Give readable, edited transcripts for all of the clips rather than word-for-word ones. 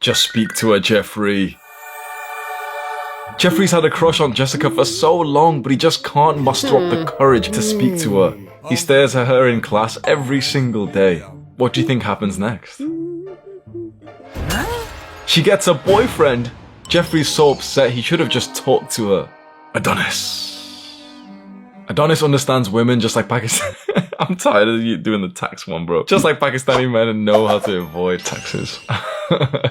Just speak to her, Jeffrey. Jeffrey's had a crush on Jessica for so long, but he just can't muster up the courage to speak to her. He stares at her in class every single day. What do you think happens next? She gets a boyfriend. Jeffrey's so upset he should have just talked to her. Adonis. Adonis understands women just like Pakistan. I'm tired of you doing the tax one, bro. Just like Pakistani men know how to avoid taxes.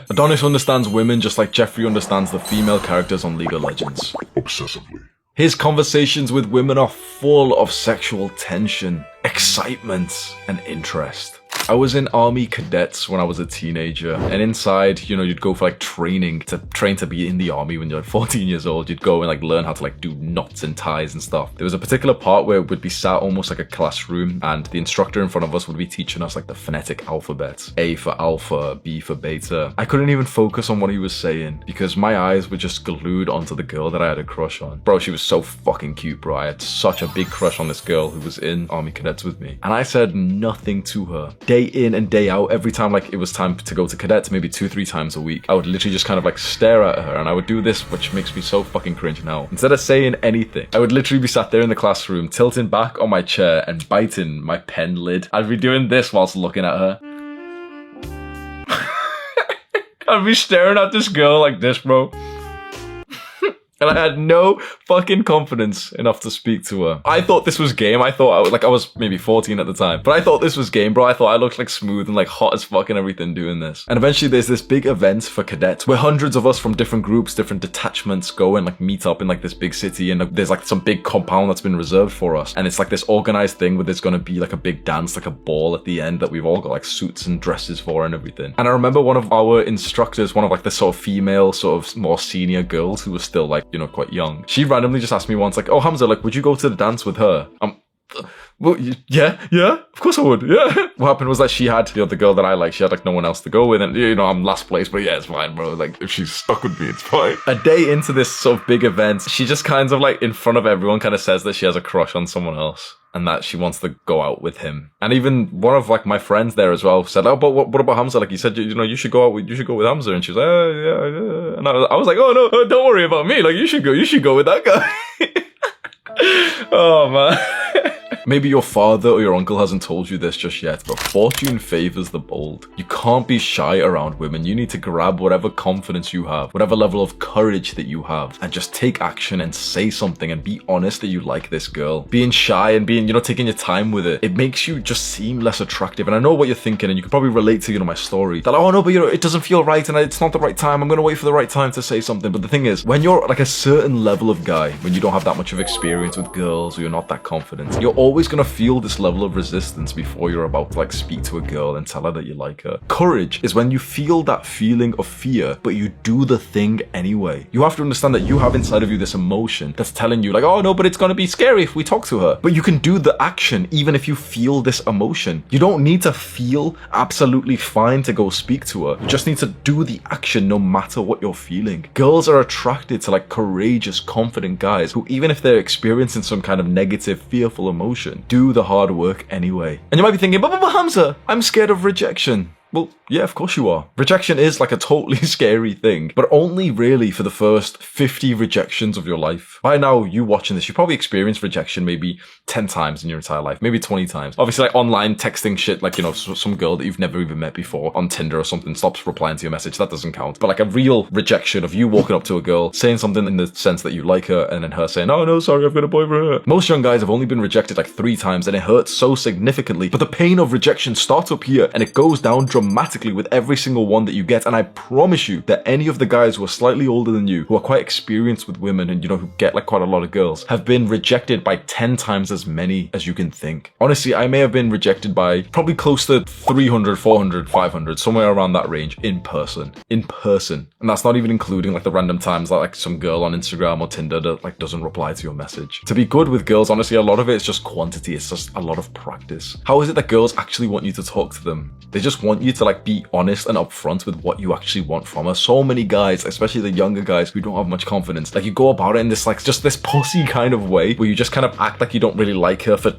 Adonis understands women just like Jeffrey understands the female characters on League of Legends. Obsessively. His conversations with women are full of sexual tension, excitement, and interest. I was in army cadets when I was a teenager, and inside, you know, you'd go for like training to be in the army when you're like 14 years old. You'd go and like learn how to like do knots and ties and stuff. There was a particular part where we'd be sat almost like a classroom, and the instructor in front of us would be teaching us like the phonetic alphabet. A for alpha, B for beta. I couldn't even focus on what he was saying because my eyes were just glued onto the girl that I had a crush on. Bro, she was so fucking cute, bro. I had such a big crush on this girl who was in army cadets with me. And I said nothing to her. Day in and day out, every time like it was time to go to cadets, maybe 2-3 times a week, I would literally just kind of like stare at her, and I would do this, which makes me so fucking cringe now. Instead of saying anything, I would literally be sat there in the classroom, tilting back on my chair and biting my pen lid. I'd be doing this whilst looking at her. I'd be staring at this girl like this, bro. And I had no fucking confidence enough to speak to her. I thought this was game. I thought I was maybe 14 at the time, but I thought this was game, bro. I thought I looked like smooth and like hot as fuck and everything doing this. And eventually there's this big event for cadets where hundreds of us from different groups, different detachments go and like meet up in like this big city, and there's like some big compound that's been reserved for us. And it's like this organized thing where there's gonna be like a big dance, like a ball at the end that we've all got like suits and dresses for and everything. And I remember one of our instructors, one of like the sort of female, sort of more senior girls who was still like, you know, quite young. She randomly just asked me once, like, "Oh, Hamza, like, would you go to the dance with her?" Well, yeah, of course I would, yeah. What happened was that she had, you know, the girl that I like, she had like no one else to go with, and you know, I'm last place, but yeah, it's fine, bro. Like, if she's stuck with me, it's fine. A day into this sort of big event, she just kind of like in front of everyone kind of says that she has a crush on someone else and that she wants to go out with him. And even one of like my friends there as well said, "Oh, but what about Hamza? Like, you said, you know, you should go with Hamza." And she was like, "Oh, yeah." And I was like, "Oh no, don't worry about me. Like, you should go with that guy." Oh man. Maybe your father or your uncle hasn't told you this just yet, but fortune favors the bold. You can't be shy around women. You need to grab whatever confidence you have, whatever level of courage that you have, and just take action and say something and be honest that you like this girl. Being shy and being, you know, taking your time with it makes you just seem less attractive. And I know what you're thinking, and you can probably relate to, you know, my story. That, oh no, but you know, it doesn't feel right and it's not the right time. I'm gonna wait for the right time to say something. But the thing is, when you're like a certain level of guy, when you don't have that much of experience with girls or you're not that confident, you're always gonna feel this level of resistance before you're about to like speak to a girl and tell her that you like her. Courage is when you feel that feeling of fear, but you do the thing anyway. You have to understand that you have inside of you this emotion that's telling you like, "Oh no, but it's gonna be scary if we talk to her." But you can do the action even if you feel this emotion. You don't need to feel absolutely fine to go speak to her. You just need to do the action no matter what you're feeling. Girls are attracted to like courageous, confident guys who, even if they're experiencing some kind of negative, fearful emotion, do the hard work anyway. And you might be thinking, but Hamza, I'm scared of rejection. Well, yeah, of course you are. Rejection is like a totally scary thing, but only really for the first 50 rejections of your life. By now, you watching this, you probably experienced rejection maybe 10 times in your entire life, maybe 20 times. Obviously, like online texting shit, like, you know, some girl that you've never even met before on Tinder or something stops replying to your message, that doesn't count. But like a real rejection of you walking up to a girl, saying something in the sense that you like her, and then her saying, "Oh no, sorry, I've got a boyfriend." Most young guys have only been rejected like 3 times, and it hurts so significantly. But the pain of rejection starts up here, and it goes down dramatically with every single one that you get. And I promise you that any of the guys who are slightly older than you, who are quite experienced with women and, you know, who get like quite a lot of girls, have been rejected by 10 times as many as you can think. Honestly, I may have been rejected by probably close to 300, 400, 500, somewhere around that range in person. And that's not even including like the random times that like some girl on Instagram or Tinder that like doesn't reply to your message. To be good with girls, honestly, a lot of it is just quantity. It's just a lot of practice. How is it that girls actually want you to talk to them? They just want you you to like be honest and upfront with what you actually want from her. So many guys, especially the younger guys who don't have much confidence, like you go about it in this like just this pussy kind of way where you just kind of act like you don't really like her for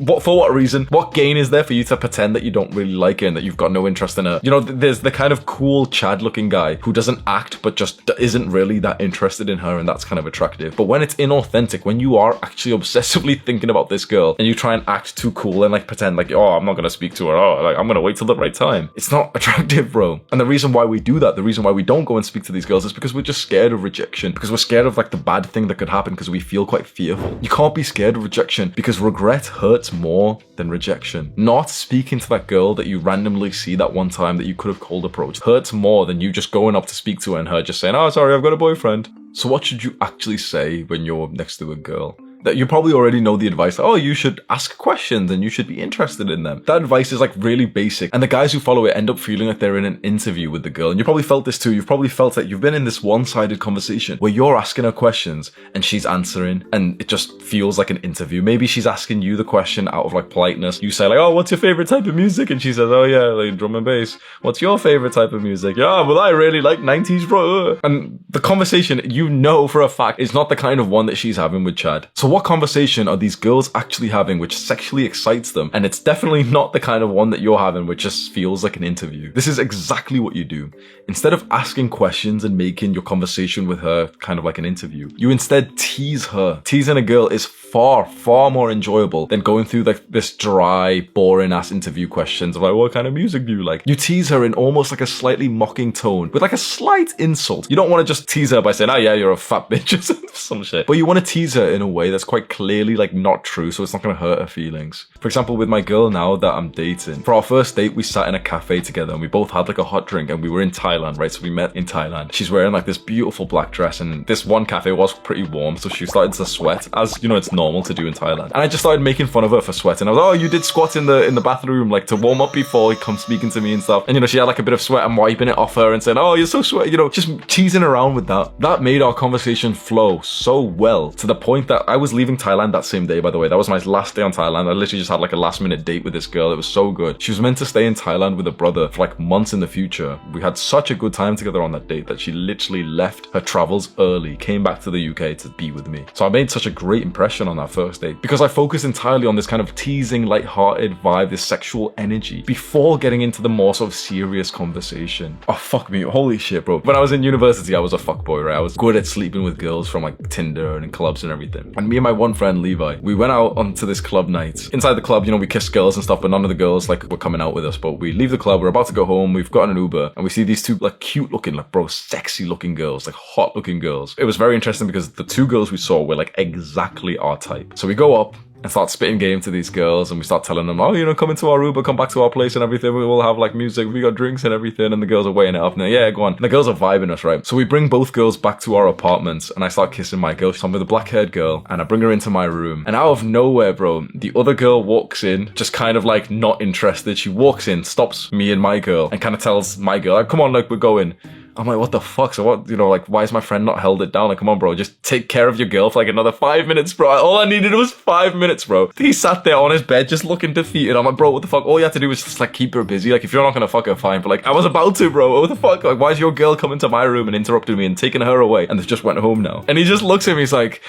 what reason? What gain is there for you to pretend that you don't really like her and that you've got no interest in her? You know, there's the kind of cool Chad looking guy who doesn't act but just isn't really that interested in her, and that's kind of attractive. But when it's inauthentic, when you are actually obsessively thinking about this girl and you try and act too cool and like pretend like, oh, I'm not gonna speak to her, oh, like I'm gonna wait till the right time, it's not attractive, bro. And the reason why we do that, the reason why we don't go and speak to these girls is because we're just scared of rejection, because we're scared of like the bad thing that could happen, because we feel quite fearful. You can't be scared of rejection because regret hurts more than rejection. Not speaking to that girl that you randomly see that one time that you could have cold approached hurts more than you just going up to speak to her and her just saying, oh, sorry, I've got a boyfriend. So what should you actually say when you're next to a girl? That you probably already know the advice. Oh, you should ask questions and you should be interested in them. That advice is like really basic. And the guys who follow it end up feeling like they're in an interview with the girl. And you probably felt this too. You've probably felt that you've been in this one-sided conversation where you're asking her questions and she's answering, and it just feels like an interview. Maybe she's asking you the question out of like politeness. You say like, oh, what's your favorite type of music? And she says, oh yeah, like drum and bass. What's your favorite type of music? Yeah, well, I really like 90s rock. And the conversation, you know for a fact, is not the kind of one that she's having with Chad. So what conversation are these girls actually having which sexually excites them? And it's definitely not the kind of one that you're having which just feels like an interview. This is exactly what you do. Instead of asking questions and making your conversation with her kind of like an interview, you instead tease her. Teasing a girl is far, far more enjoyable than going through like this dry, boring ass interview questions of like, what kind of music do you like? You tease her in almost like a slightly mocking tone with like a slight insult. You don't want to just tease her by saying, oh yeah, you're a fat bitch or some shit. But you want to tease her in a way that's quite clearly like not true, so it's not going to hurt her feelings. For example, with my girl now that I'm dating, for our first date, we sat in a cafe together and we both had like a hot drink, and we were in Thailand, right? So we met in Thailand. She's wearing like this beautiful black dress, and this one cafe was pretty warm, so she started to sweat, as you know, it's normal to do in Thailand. And I just started making fun of her for sweating. I was, oh, you did squat in the bathroom, like to warm up before you come speaking to me and stuff. And you know, she had like a bit of sweat. I'm wiping it off her and saying, oh, you're so sweaty, you know, just teasing around with that. That made our conversation flow so well, to the point that I was leaving Thailand that same day, by the way. That was my last day on Thailand. I literally just had like a last minute date with this girl. It was so good. She was meant to stay in Thailand with her brother for like months in the future. We had such a good time together on that date that she literally left her travels early, came back to the UK to be with me. So I made such a great impression on that first date because I focused entirely on this kind of teasing, light-hearted vibe, this sexual energy, before getting into the more sort of serious conversation. Oh, fuck me. Holy shit, bro. When I was in university, I was a fuckboy, right? I was good at sleeping with girls from like Tinder and clubs and everything. And me and my one friend, Levi, we went out onto this club night. Inside the club, you know, we kissed girls and stuff, but none of the girls like were coming out with us. But we leave the club, we're about to go home, we've got an Uber, and we see these two like cute looking, like bro, sexy looking girls, like hot looking girls. It was very interesting because the two girls we saw were like exactly our type. So we go up and start spitting game to these girls, and we start telling them, oh, you know, come into our Uber, come back to our place and everything, we will have like music, we got drinks and everything. And the girls are weighing it up, and yeah, go on. And the girls are vibing us, right? So we bring both girls back to our apartments, and I start kissing my girl. I'm with a black haired girl, and I bring her into my room, and out of nowhere, bro, the other girl walks in, just kind of like not interested. She walks in, stops me and my girl, and kind of tells my girl, like, come on, like, we're going. I'm like, what the fuck? So what, you know, like, why is my friend not held it down? Like, come on, bro, just take care of your girl for like another 5 minutes, bro. All I needed was 5 minutes, bro. He sat there on his bed just looking defeated. I'm like, bro, what the fuck? All you have to do is just like keep her busy. Like, if you're not gonna fuck her, fine. But like, I was about to, bro. What the fuck? Like, why is your girl coming to my room and interrupting me and taking her away? And they just went home now. And he just looks at me, he's like,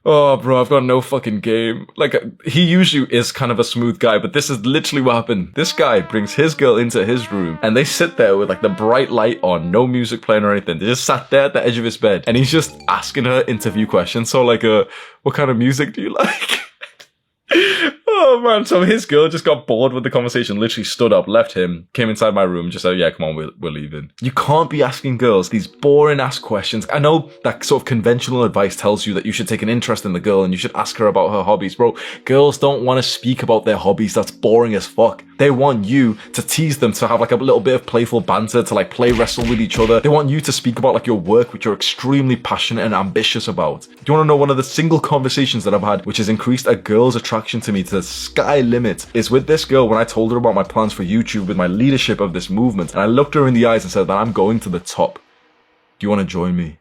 oh, bro, I've got no fucking game. Like, he usually is kind of a smooth guy, but this is literally what happened. This guy brings his girl into his room, and they sit there with like the bright light on, no music playing or anything. They just sat there at the edge of his bed, and he's just asking her interview questions. So like, what kind of music do you like? Oh man, so his girl just got bored with the conversation, literally stood up, left him, came inside my room, just said, yeah, come on, we're leaving. You can't be asking girls these boring ass questions. I know that sort of conventional advice tells you that you should take an interest in the girl and you should ask her about her hobbies. Bro, girls don't want to speak about their hobbies. That's boring as fuck. They want you to tease them, to have like a little bit of playful banter, to like play wrestle with each other. They want you to speak about like your work, which you're extremely passionate and ambitious about. Do you want to know one of the single conversations that I've had, which has increased a girl's attraction to me to the sky limit, is with this girl when I told her about my plans for YouTube with my leadership of this movement. And I looked her in the eyes and said that I'm going to the top. Do you want to join me?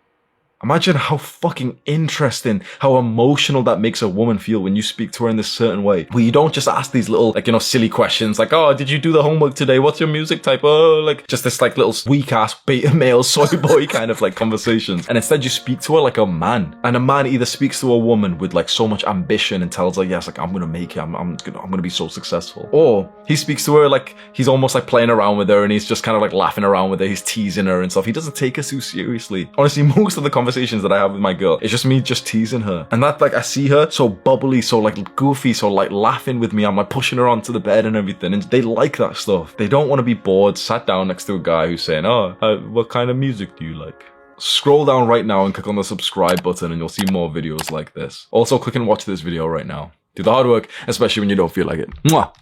Imagine how fucking interesting, how emotional that makes a woman feel when you speak to her in this certain way. Where you don't just ask these little, like, you know, silly questions like, oh, did you do the homework today? What's your music type? Oh, like, just this, like, little weak-ass beta male soy boy kind of, like, conversations. And instead you speak to her like a man. And a man either speaks to a woman with, like, so much ambition and tells her, yes, like, I'm gonna make it. I'm gonna be so successful. Or he speaks to her like he's almost, like, playing around with her and he's just kind of, like, laughing around with her. He's teasing her and stuff. He doesn't take her too seriously. Honestly, most of the conversations that I have with my girl, it's just me just teasing her. And that, like, I see her so bubbly, so, like, goofy, so, like, laughing with me. I'm, like, pushing her onto the bed and everything. And they like that stuff. They don't want to be bored, sat down next to a guy who's saying, oh, what kind of music do you like? Scroll down right now and click on the subscribe button and you'll see more videos like this. Also, click and watch this video right now. Do the hard work, especially when you don't feel like it. Mwah!